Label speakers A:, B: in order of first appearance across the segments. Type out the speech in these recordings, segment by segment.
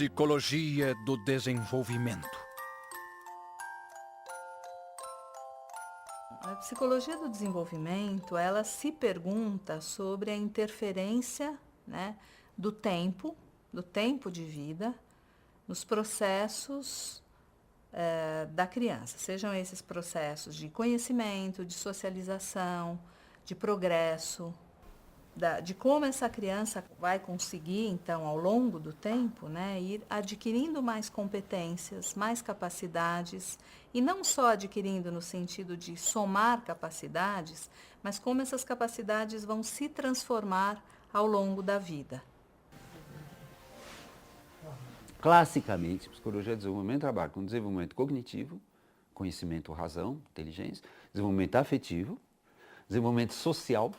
A: Psicologia do desenvolvimento.
B: A psicologia do desenvolvimento, ela se pergunta sobre a interferência, né, do tempo de vida, nos processos da criança, sejam esses processos de conhecimento, de socialização, de progresso, de como essa criança vai conseguir, então, ao longo do tempo, né, ir adquirindo mais competências, mais capacidades, e não só adquirindo no sentido de somar capacidades, mas como essas capacidades vão se transformar ao longo da vida.
C: Classicamente, a psicologia de desenvolvimento trabalha com desenvolvimento cognitivo, conhecimento, razão, inteligência, desenvolvimento afetivo, desenvolvimento social,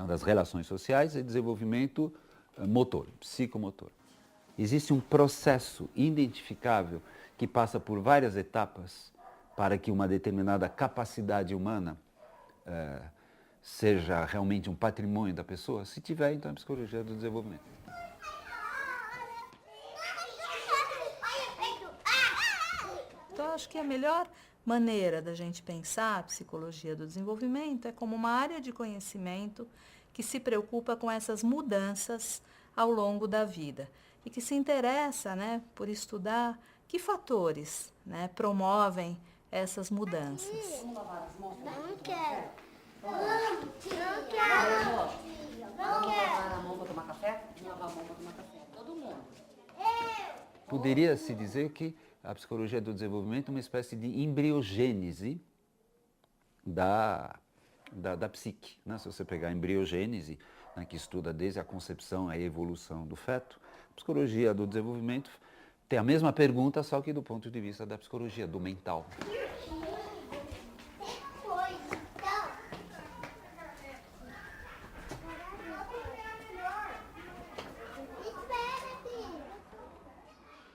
C: das relações sociais, e desenvolvimento motor, psicomotor. Existe um processo identificável que passa por várias etapas para que uma determinada capacidade humana seja realmente um patrimônio da pessoa. Se tiver, então é a psicologia do desenvolvimento.
B: Então, eu acho que a melhor maneira da gente pensar a psicologia do desenvolvimento é como uma área de conhecimento que se preocupa com essas mudanças ao longo da vida e que se interessa, né, por estudar que fatores, né, promovem essas mudanças.
D: Não quero. Não quero.
E: Vamos lavar a mão para tomar café? Vamos lavar a mão para tomar café. Todo mundo.
C: Poderia-se dizer que a psicologia do desenvolvimento é uma espécie de embriogênese da psique. Né? Se você pegar a embriogênese, né, que estuda desde a concepção e a evolução do feto, a psicologia do desenvolvimento tem a mesma pergunta, só que do ponto de vista da psicologia, do mental.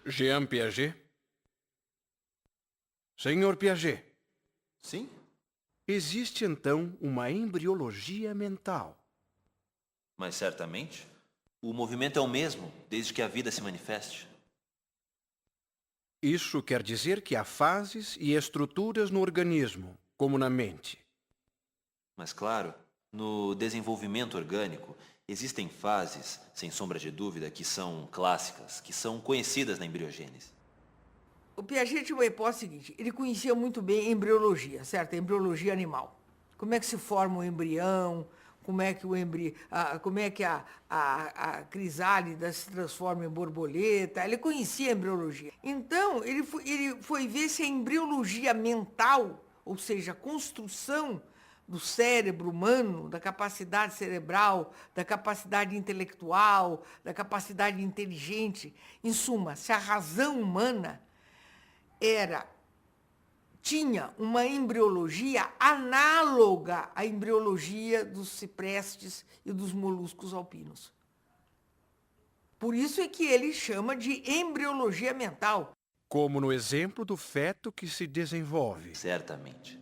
A: Jean Piaget? Senhor Piaget,
F: Sim?
A: existe então uma embriologia mental.
F: Mas certamente, o movimento é o mesmo, desde que a vida se manifeste.
A: Isso quer dizer que há fases e estruturas no organismo, como na mente.
F: Mas claro, no desenvolvimento orgânico, existem fases, sem sombra de dúvida, que são clássicas, que são conhecidas na embriogênese.
G: O Piaget tinha uma hipótese seguinte, ele conhecia muito bem a embriologia, certo? A embriologia animal. Como é que se forma o embrião, como é que a crisálida se transforma em borboleta, ele conhecia a embriologia. Então, ele foi ver se a embriologia mental, ou seja, a construção do cérebro humano, da capacidade cerebral, da capacidade intelectual, da capacidade inteligente, em suma, se a razão humana tinha uma embriologia análoga à embriologia dos ciprestes e dos moluscos alpinos. Por isso é que ele chama de embriologia mental.
A: Como no exemplo do feto que se desenvolve.
F: Certamente.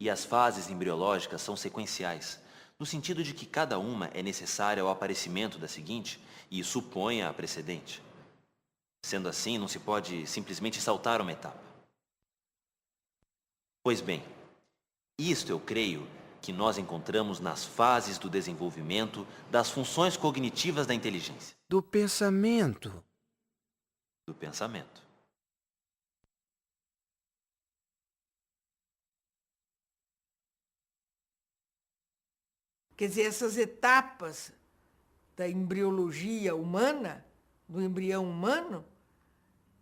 F: E as fases embriológicas são sequenciais, no sentido de que cada uma é necessária ao aparecimento da seguinte e supõe a precedente. Sendo assim, não se pode simplesmente saltar uma etapa. Pois bem, isto eu creio que nós encontramos nas fases do desenvolvimento das funções cognitivas da inteligência.
A: Do pensamento.
F: Do pensamento.
G: Quer dizer, essas etapas da embriologia humana, do embrião humano,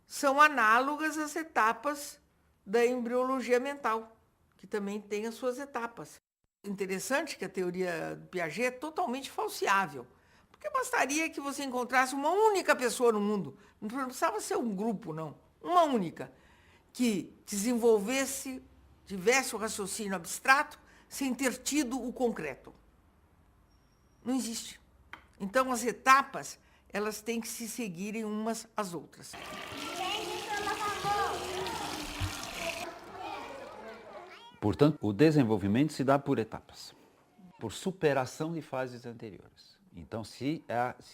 G: são análogas às etapas da embriologia mental, que também tem as suas etapas. Interessante que a teoria do Piaget é totalmente falseável, porque bastaria que você encontrasse uma única pessoa no mundo, não precisava ser um grupo, não, uma única, que tivesse o raciocínio abstrato sem ter tido o concreto. Não existe. Então, as etapas, elas têm que se seguirem umas às outras.
C: Portanto, o desenvolvimento se dá por etapas, por superação de fases anteriores. Então, se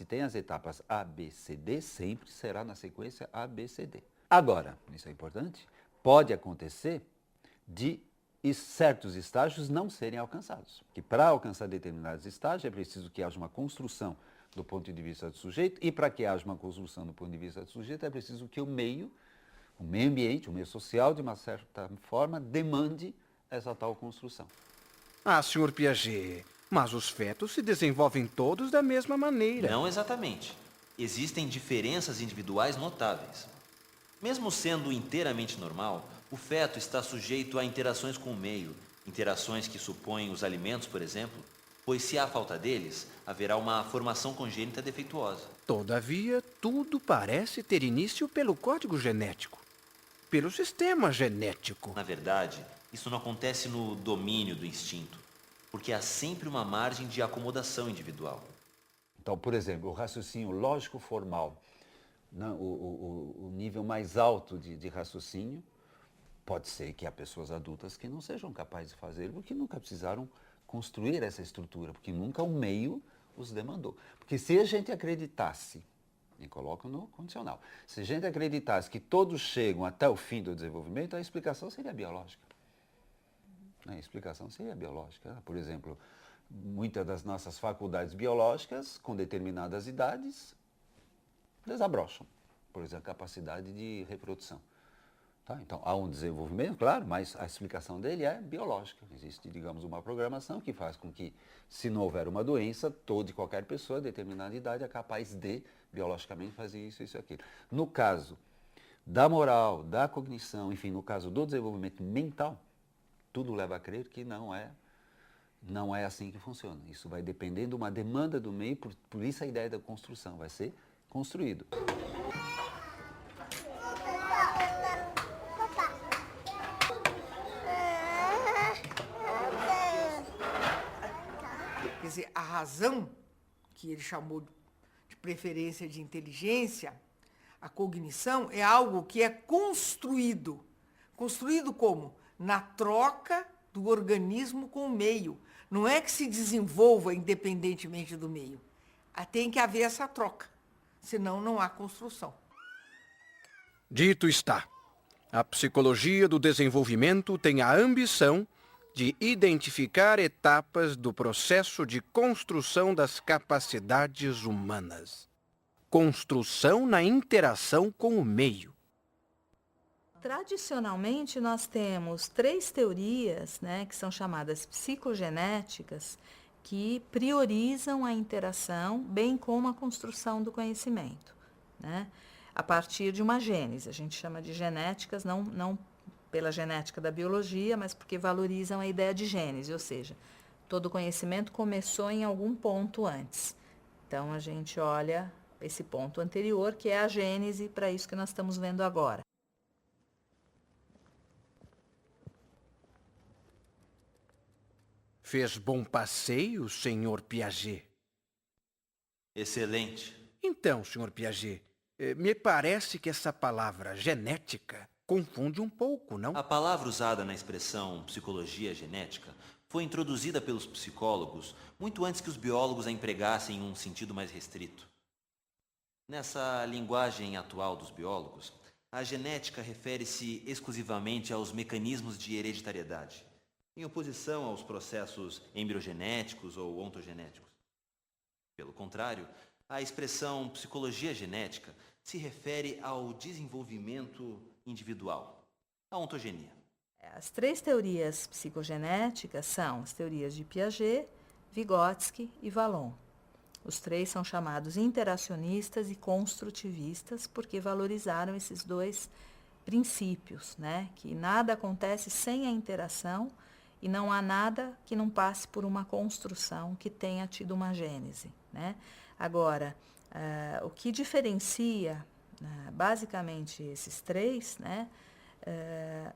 C: tem as etapas A, B, C, D, sempre será na sequência A, B, C, D. Agora, isso é importante, pode acontecer de certos estágios não serem alcançados. Que para alcançar determinados estágios é preciso que haja uma construção do ponto de vista do sujeito, e para que haja uma construção do ponto de vista do sujeito é preciso que o meio ambiente, o meio social, de uma certa forma, demande essa tal construção.
A: Ah, Sr. Piaget, mas os fetos se desenvolvem todos da mesma maneira.
F: Não exatamente. Existem diferenças individuais notáveis. Mesmo sendo inteiramente normal, o feto está sujeito a interações com o meio, interações que supõem os alimentos, por exemplo, pois se há falta deles, haverá uma formação congênita defeituosa.
A: Todavia, tudo parece ter início pelo código genético, pelo sistema genético.
F: Na verdade, isso não acontece no domínio do instinto, porque há sempre uma margem de acomodação individual.
C: Então, por exemplo, o raciocínio lógico-formal, né, o nível mais alto de raciocínio, pode ser que há pessoas adultas que não sejam capazes de fazer, porque nunca precisaram construir essa estrutura, porque nunca o meio os demandou. Porque se a gente acreditasse, e coloco no condicional, se a gente acreditasse que todos chegam até o fim do desenvolvimento, a explicação seria biológica. A explicação seria biológica. Por exemplo, muitas das nossas faculdades biológicas, com determinadas idades, desabrocham. Por exemplo, a capacidade de reprodução. Tá? Então, há um desenvolvimento, claro, mas a explicação dele é biológica. Existe, digamos, uma programação que faz com que, se não houver uma doença, toda e qualquer pessoa, de determinada idade, é capaz de, biologicamente, fazer isso, isso e aquilo. No caso da moral, da cognição, enfim, no caso do desenvolvimento mental, tudo leva a crer que não é assim que funciona. Isso vai dependendo de uma demanda do meio, por isso a ideia da construção vai ser construído.
G: Quer dizer, a razão, que ele chamou de preferência de inteligência, a cognição, é algo que é construído. Construído como? Na troca do organismo com o meio. Não é que se desenvolva independentemente do meio. Tem que haver essa troca, senão não há construção.
A: Dito está, a psicologia do desenvolvimento tem a ambição de identificar etapas do processo de construção das capacidades humanas. Construção na interação com o meio.
B: Tradicionalmente, nós temos 3 teorias, né, que são chamadas psicogenéticas, que priorizam a interação, bem como a construção do conhecimento, né, a partir de uma gênese. A gente chama de genéticas, não pela genética da biologia, mas porque valorizam a ideia de gênese, ou seja, todo conhecimento começou em algum ponto antes. Então, a gente olha esse ponto anterior, que é a gênese, para isso que nós estamos vendo agora.
A: Fez bom passeio, Sr. Piaget?
F: Excelente.
A: Então, Sr. Piaget, me parece que essa palavra genética confunde um pouco, não?
F: A palavra usada na expressão psicologia genética foi introduzida pelos psicólogos muito antes que os biólogos a empregassem em um sentido mais restrito. Nessa linguagem atual dos biólogos, a genética refere-se exclusivamente aos mecanismos de hereditariedade, em oposição aos processos embriogenéticos ou ontogenéticos. Pelo contrário, a expressão psicologia genética se refere ao desenvolvimento individual, a ontogenia.
B: As 3 teorias psicogenéticas são as teorias de Piaget, Vygotsky e Vallon. Os 3 são chamados interacionistas e construtivistas porque valorizaram esses 2 princípios, né? Que nada acontece sem a interação e não há nada que não passe por uma construção que tenha tido uma gênese, né? Agora, o que diferencia basicamente esses 3, né,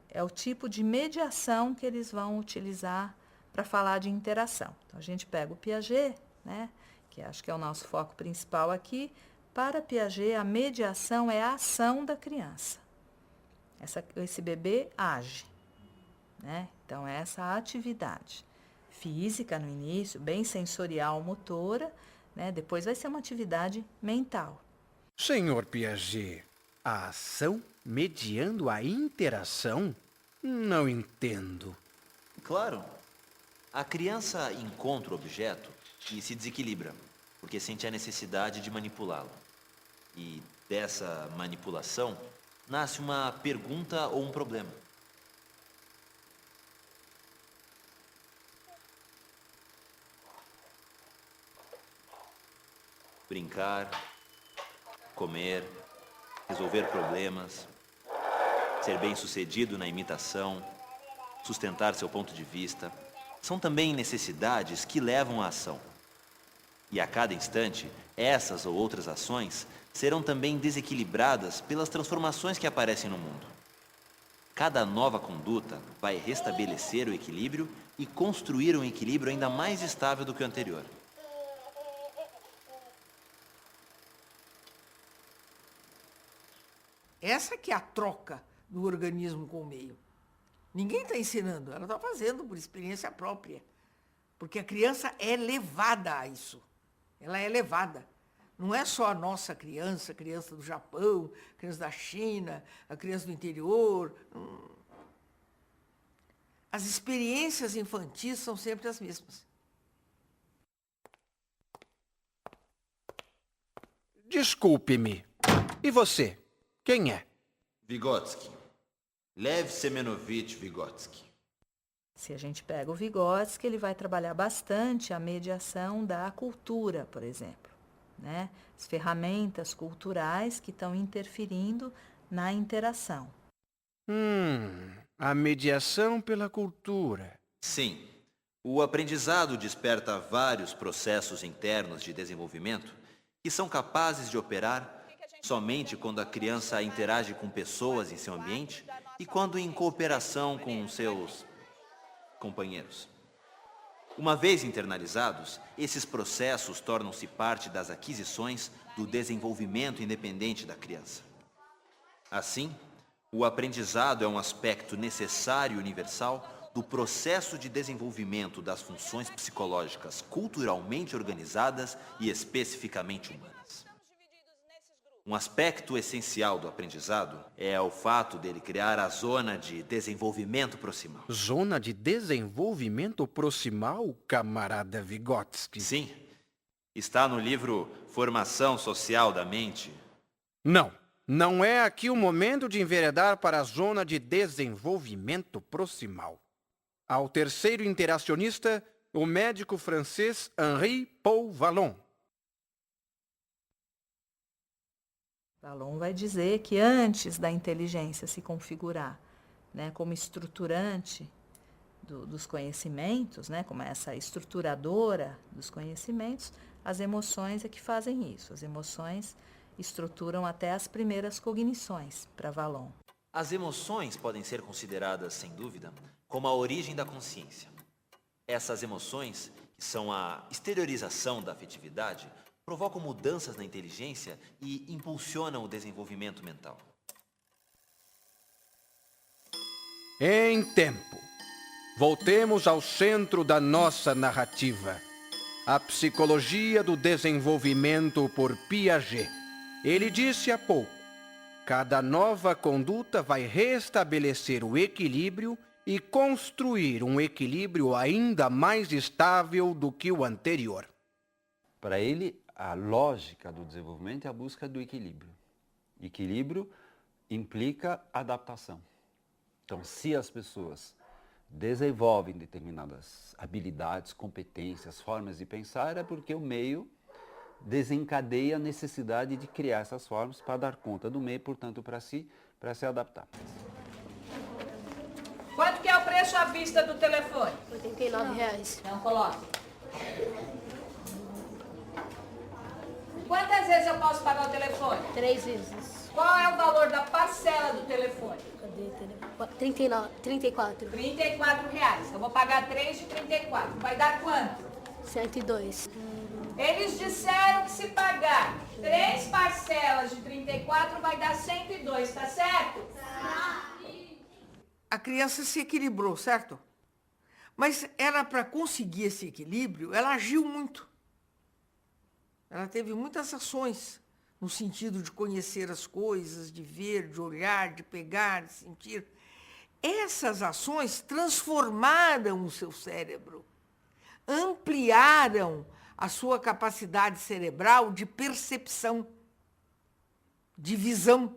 B: é o tipo de mediação que eles vão utilizar para falar de interação. Então, a gente pega o Piaget, né, que acho que é o nosso foco principal aqui. Para Piaget, a mediação é a ação da criança. Esse bebê age, né? Então, é essa atividade física no início, bem sensorial, motora, né? Depois vai ser uma atividade mental.
A: Senhor Piaget, a ação mediando a interação? Não entendo.
F: Claro, a criança encontra o objeto e se desequilibra, porque sente a necessidade de manipulá-lo. E dessa manipulação nasce uma pergunta ou um problema. Brincar, comer, resolver problemas, ser bem-sucedido na imitação, sustentar seu ponto de vista, são também necessidades que levam à ação. E a cada instante, essas ou outras ações serão também desequilibradas pelas transformações que aparecem no mundo. Cada nova conduta vai restabelecer o equilíbrio e construir um equilíbrio ainda mais estável do que o anterior.
G: Essa que é a troca do organismo com o meio. Ninguém está ensinando, ela está fazendo por experiência própria. Porque a criança é levada a isso. Ela é levada. Não é só a nossa criança, a criança do Japão, a criança da China, a criança do interior. As experiências infantis são sempre as mesmas.
A: Desculpe-me. E você? Quem é?
F: Vygotsky. Lev Semenovich Vygotsky.
B: Se a gente pega o Vygotsky, ele vai trabalhar bastante a mediação da cultura, por exemplo, né? As ferramentas culturais que estão interferindo na interação.
A: A mediação pela cultura.
F: Sim, o aprendizado desperta vários processos internos de desenvolvimento que são capazes de operar somente quando a criança interage com pessoas em seu ambiente e quando em cooperação com seus companheiros. Uma vez internalizados, esses processos tornam-se parte das aquisições do desenvolvimento independente da criança. Assim, o aprendizado é um aspecto necessário e universal do processo de desenvolvimento das funções psicológicas culturalmente organizadas e especificamente humanas. Um aspecto essencial do aprendizado é o fato dele criar a zona de desenvolvimento proximal.
A: Zona de desenvolvimento proximal, camarada Vygotsky?
F: Sim, está no livro Formação Social da Mente.
A: Não é aqui o momento de enveredar para a zona de desenvolvimento proximal. Ao terceiro interacionista, o médico francês Henri Paul Vallon.
B: Vallon vai dizer que antes da inteligência se configurar, né, como estruturante dos conhecimentos, né, como essa estruturadora dos conhecimentos, as emoções é que fazem isso. As emoções estruturam até as primeiras cognições para Vallon.
F: As emoções podem ser consideradas, sem dúvida, como a origem da consciência. Essas emoções, que são a exteriorização da afetividade, provocam mudanças na inteligência e impulsionam o desenvolvimento mental.
A: Em tempo. Voltemos ao centro da nossa narrativa. A psicologia do desenvolvimento por Piaget. Ele disse há pouco: cada nova conduta vai restabelecer o equilíbrio e construir um equilíbrio ainda mais estável do que o anterior.
C: Para ele, a lógica do desenvolvimento é a busca do equilíbrio. Equilíbrio implica adaptação. Então, se as pessoas desenvolvem determinadas habilidades, competências, formas de pensar, é porque o meio desencadeia a necessidade de criar essas formas para dar conta do meio, portanto, para se adaptar.
H: Quanto que é o preço à vista do telefone?
D: R$89.
H: Não coloque. Quantas vezes eu posso pagar o telefone?
D: 3 vezes.
H: Qual é o valor da parcela do telefone?
D: Cadê? 34.
H: R$34. Eu vou pagar 3 de 34. Vai dar quanto?
D: 102.
H: Eles disseram que se pagar 3 parcelas de 34 vai dar 102, tá certo?
G: A criança se equilibrou, certo? Mas ela, para conseguir esse equilíbrio, ela agiu muito. Ela teve muitas ações no sentido de conhecer as coisas, de ver, de olhar, de pegar, de sentir. Essas ações transformaram o seu cérebro, ampliaram a sua capacidade cerebral de percepção, de visão.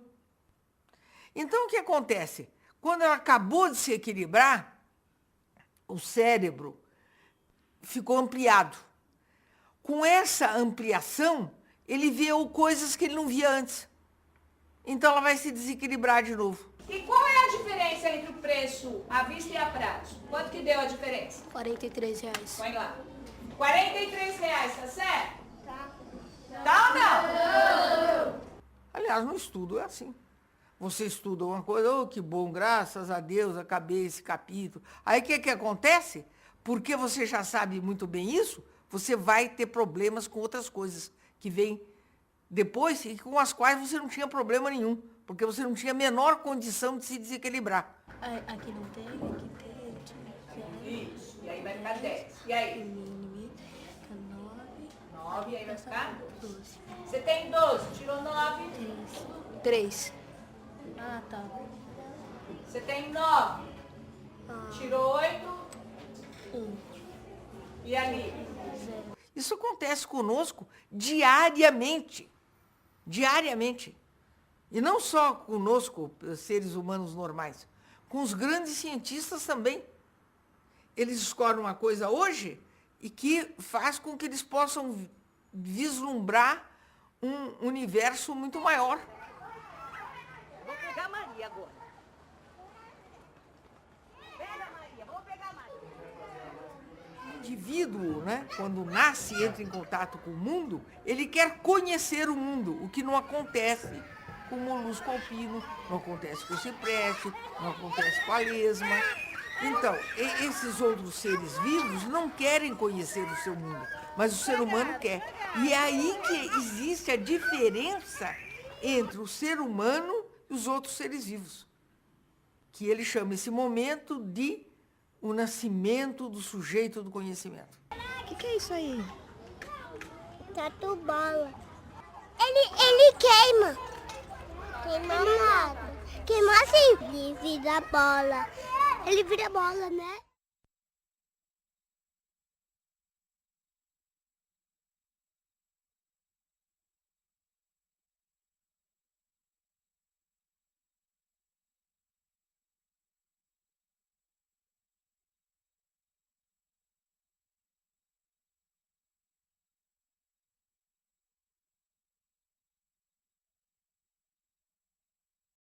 G: Então, o que acontece? Quando ela acabou de se equilibrar, o cérebro ficou ampliado. Com essa ampliação, ele viu coisas que ele não via antes. Então, ela vai se desequilibrar de novo.
H: E qual é a diferença entre o preço à vista e a prazo? Quanto que deu a diferença?
D: R$ 43.
H: Põe lá. R$43, tá certo? Tá ou não?
G: Aliás, no estudo é assim. Você estuda uma coisa, oh, que bom, graças a Deus, acabei esse capítulo. Aí o que acontece? Porque você já sabe muito bem isso, você vai ter problemas com outras coisas que vêm depois e com as quais você não tinha problema nenhum, porque você não tinha a menor condição de se desequilibrar.
D: Aqui não tem, aqui tem.
H: Isso, e aí vai ficar 10. E aí?
D: Fica 9.
H: 9, e aí vai ficar?
D: 12.
H: Você tem 12, tirou 9.
D: 3. Ah, tá.
H: Você tem 9, tirou 8.
D: 1.
H: E ali?
D: 0.
G: Isso acontece conosco diariamente. Diariamente. E não só conosco, seres humanos normais, com os grandes cientistas também. Eles descobrem uma coisa hoje e que faz com que eles possam vislumbrar um universo muito maior.
E: Vou pegar a Maria agora. Pega a Maria, vou pegar a Maria.
G: O indivíduo, né, quando nasce e entra em contato com o mundo, ele quer conhecer o mundo, o que não acontece com o molusco alpino, não acontece com o cipreste, não acontece com a lesma. Então, esses outros seres vivos não querem conhecer o seu mundo, mas o ser humano quer. E é aí que existe a diferença entre o ser humano e os outros seres vivos, que ele chama esse momento de o nascimento do sujeito do conhecimento.
D: O que é isso aí?
I: Tatu bola. Ele queima. Queima nada. Queima assim. Ele vira bola. Ele vira bola, né?